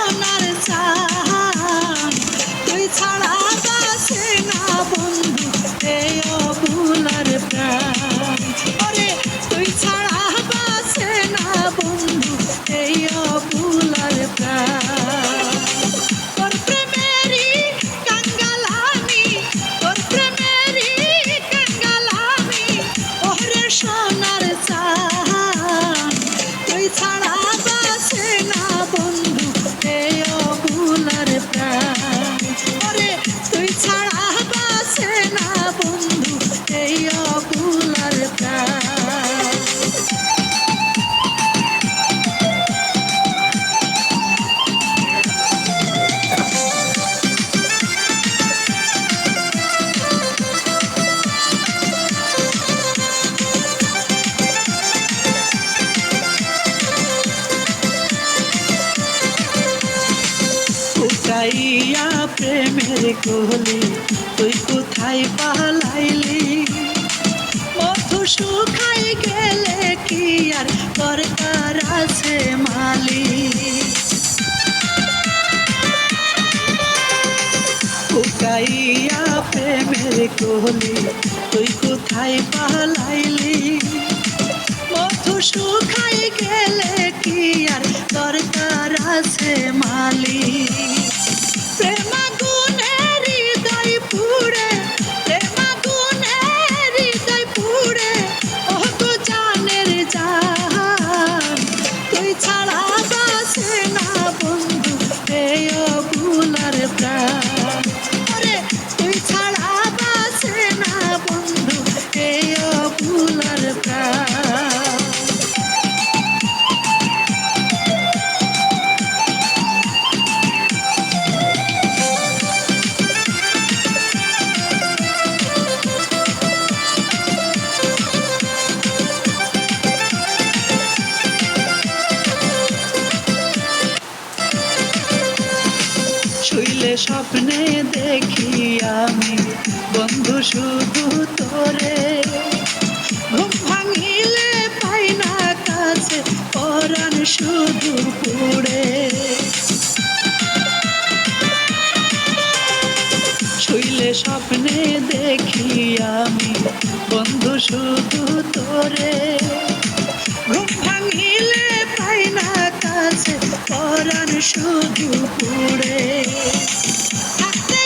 সোনার চান তুই ছাড়া বাঁচে না বন্ধু এই অবুলার প্রাণ ওরে তুই ছাড়া বাঁচে না বন্ধু এই অবুলার প্রাণ তোর প্রেমেরই কাঙ্গাল আমি তোর প্রেমেরই কাঙ্গাল আমি ওরে সোনার চান তুই ছাড়া বাঁচে না বন্ধু এই অবুলার প্রাণ ওরে তুই ছাড়া বাঁচে না বন্ধু এই অবুলার প্রাণ ফুটাইয়া প্রেমের কোলে তুই কোথায় পালাইলি মধু শুকাই গেলে কি আর দরকার আছে মালি ফুটাইয়া প্রেমের কোলে তুই কোথায় পালাইলি মধু শুকাই গেলে কি আর দরকার আছে মালি প্রেমাগুনে হৃদয় পুড়ে প্রেমাগুনে হৃদয় পুড়ে ও তো জানের জান তুই ছাড়া বাঁচে না বন্ধু এই অবুলার প্রাণ ওরে তুই ছাড়া বাঁচে না বন্ধু এই অবুলার প্রাণ শুইলে স্বপ্নে দেখি আমি বন্ধু শুধু তোরে ঘুম ভাঙিলে পাই না কাছে পরাণ শুধু পুড়ে শুইলে স্বপ্নে দেখি আমি বন্ধু শুধু তোরে ঘুম ভাঙিলে পাই না কাছে পরাণ শুধু পুড়ে থাকতে